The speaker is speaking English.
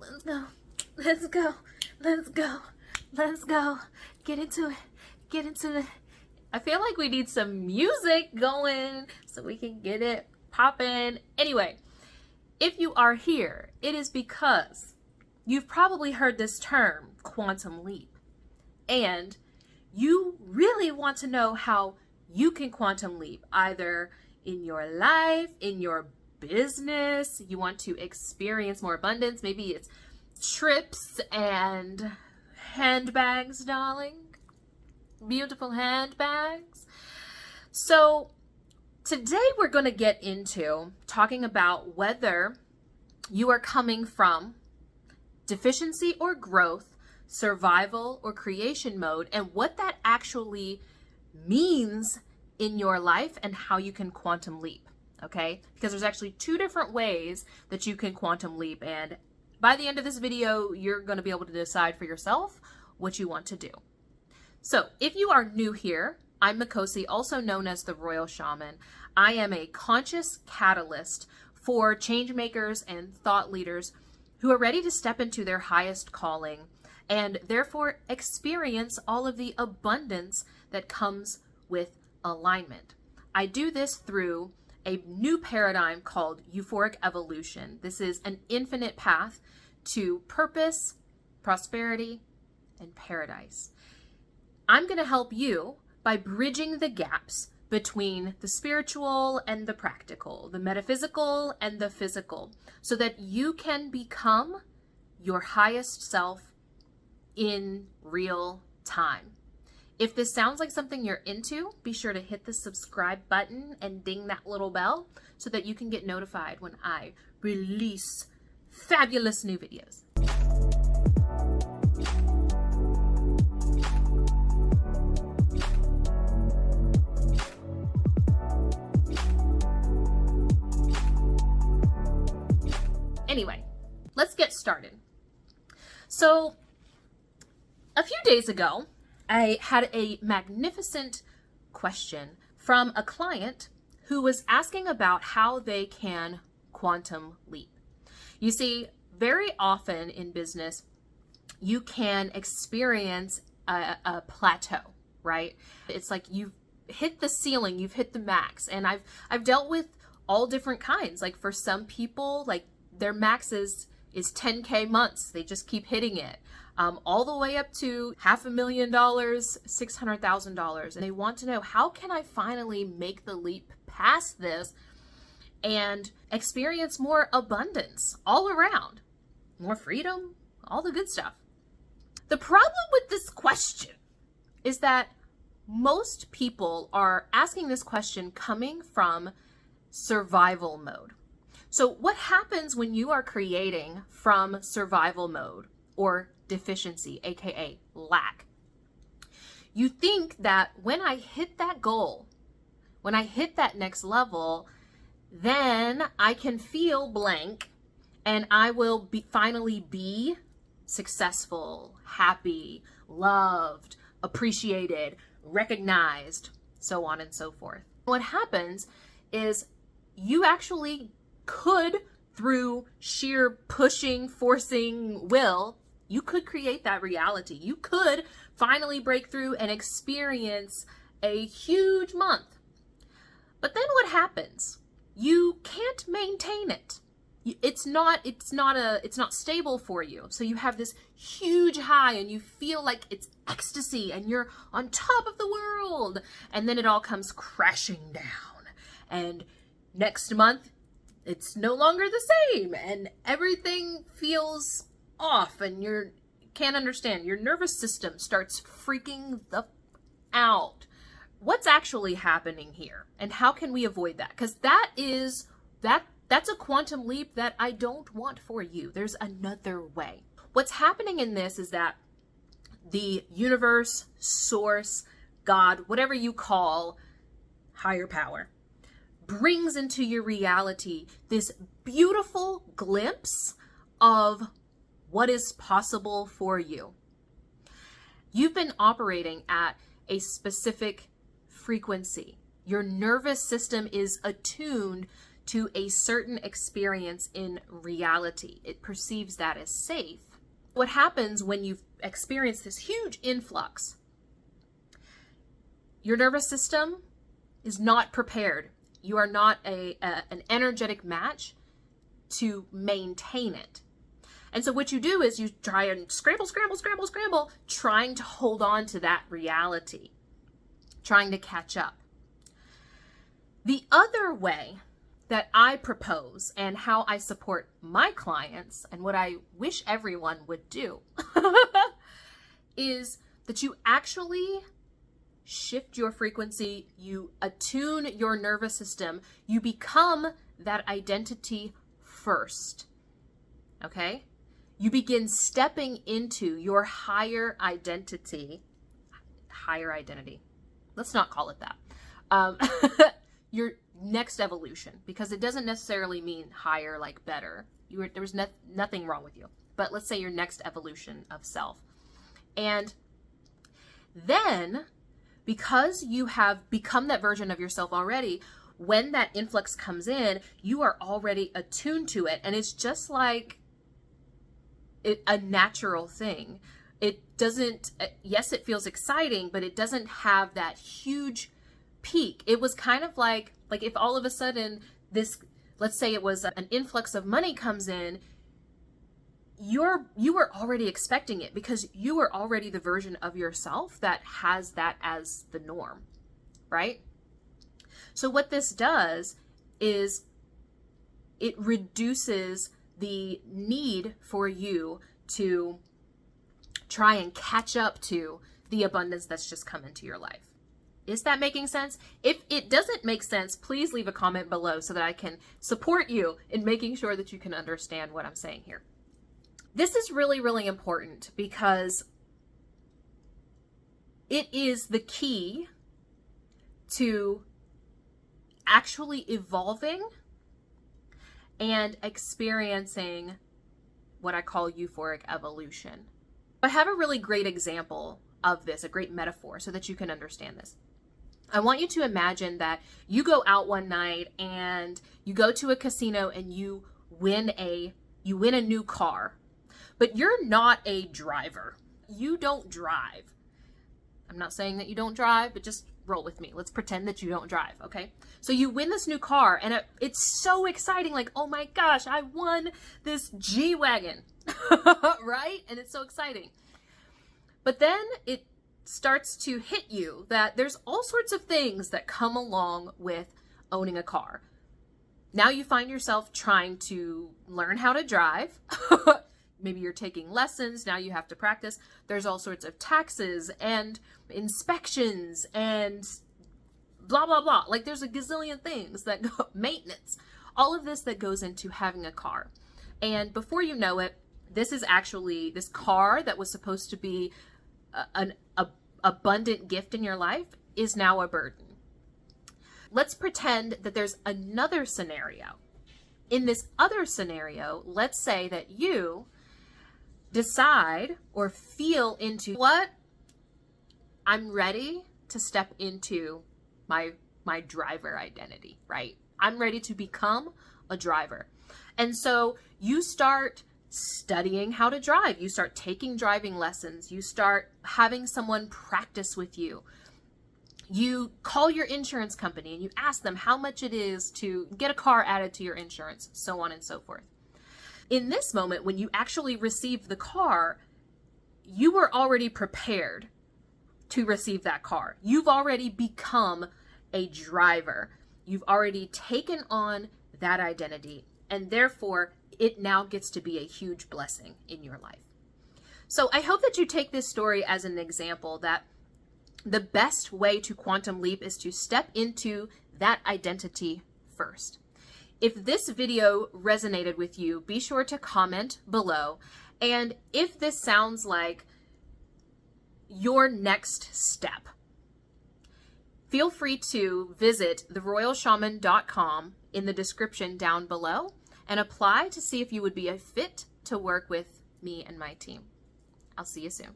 Let's go. Let's go. Let's go. Let's go. Get into it. Get into it. I feel like we need some music going so we can get it popping. Anyway, if you are here, it is because you've probably heard this term, quantum leap. And you really want to know how you can quantum leap, either in your life, in your business. You want to experience more abundance. Maybe it's trips and handbags, darling. Beautiful handbags. So today we're going to get into talking about whether you are coming from deficiency or growth, survival or creation mode, and what that actually means in your life and how you can quantum leap. Okay? Because there's actually two different ways that you can quantum leap, and by the end of this video, you're going to be able to decide for yourself what you want to do. So if you are new here, I'm Mikosi, also known as the Royal Shaman. I am a conscious catalyst for change makers and thought leaders who are ready to step into their highest calling and therefore experience all of the abundance that comes with alignment. I do this through a new paradigm called euphoric evolution. This is an infinite path to purpose, prosperity, and paradise. I'm going to help you by bridging the gaps between the spiritual and the practical, the metaphysical and the physical, so that you can become your highest self in real time. If this sounds like something you're into, be sure to hit the subscribe button and ding that little bell so that you can get notified when I release fabulous new videos. Anyway, let's get started. So, a few days ago, I had a magnificent question from a client who was asking about how they can quantum leap. You see, very often in business, you can experience a plateau, right? It's like you've hit the ceiling, you've hit the max, and I've dealt with all different kinds. Like for some people, like their max is 10K months. They just keep hitting it. All the way up to $500,000, $600,000. And they want to know, how can I finally make the leap past this and experience more abundance all around? More freedom, all the good stuff. The problem with this question is that most people are asking this question coming from survival mode. So what happens when you are creating from survival mode or deficiency, aka lack? You think that when I hit that goal, when I hit that next level, then I can feel blank and I will finally be successful, happy, loved, appreciated, recognized, so on and so forth. What happens is you actually could, through sheer pushing, forcing will, you could create that reality. You could finally break through and experience a huge month. But then what happens? You can't maintain it. It's not stable for you. So you have this huge high and you feel like it's ecstasy and you're on top of the world. And then it all comes crashing down. And next month, it's no longer the same and everything feels off and you can't understand. Your nervous system starts freaking the out. What's actually happening here and how can we avoid that? Because that's a quantum leap that I don't want for you. There's another way. What's happening in this is that the universe, source, God, whatever you call higher power, brings into your reality this beautiful glimpse of what is possible for you. You've been operating at a specific frequency. Your nervous system is attuned to a certain experience in reality. It perceives that as safe. What happens when you've experienced this huge influx? Your nervous system is not prepared. You are not an energetic match to maintain it. And so what you do is you try and scramble, trying to hold on to that reality, trying to catch up. The other way that I propose and how I support my clients and what I wish everyone would do is that you actually shift your frequency, you attune your nervous system, you become that identity first, okay? You begin stepping into your higher identity. Let's not call it that. Your next evolution, because it doesn't necessarily mean higher like better. There was nothing wrong with you, but let's say your next evolution of self. And then, because you have become that version of yourself already, when that influx comes in, you are already attuned to it, and it's just like a natural thing. It doesn't, yes, it feels exciting, but it doesn't have that huge peak. It was kind of like if all of a sudden this, let's say it was an influx of money comes in, you were already expecting it because you were already the version of yourself that has that as the norm, right? So what this does is it reduces the need for you to try and catch up to the abundance that's just come into your life. Is that making sense? If it doesn't make sense, please leave a comment below so that I can support you in making sure that you can understand what I'm saying here. This is really, really important because it is the key to actually evolving and experiencing what I call euphoric evolution. I have a really great example of this, a great metaphor, so that you can understand this. I want you to imagine that you go out one night and you go to a casino and you win a new car, but you're not a driver. You don't drive. I'm not saying that you don't drive, but just roll with me. Let's pretend that you don't drive, okay? So you win this new car and it's so exciting, like, oh my gosh, I won this G-Wagon, right? And it's so exciting. But then it starts to hit you that there's all sorts of things that come along with owning a car. Now you find yourself trying to learn how to drive. Maybe you're taking lessons. Now you have to practice. There's all sorts of taxes and inspections and blah, blah, blah. Like there's a gazillion things that go, maintenance, all of this that goes into having a car. And before you know it, this is actually this car that was supposed to be an abundant gift in your life is now a burden. Let's pretend that there's another scenario. In this other scenario, let's say that you decide or feel into what? I'm ready to step into my driver identity, right? I'm ready to become a driver. And so you start studying how to drive. You start taking driving lessons. You start having someone practice with you. You call your insurance company and you ask them how much it is to get a car added to your insurance, so on and so forth. In this moment, when you actually receive the car, you were already prepared to receive that car. You've already become a driver. You've already taken on that identity, and therefore it now gets to be a huge blessing in your life. So I hope that you take this story as an example that the best way to quantum leap is to step into that identity first. If this video resonated with you, be sure to comment below. And if this sounds like your next step, feel free to visit theroyalshaman.com in the description down below and apply to see if you would be a fit to work with me and my team. I'll see you soon.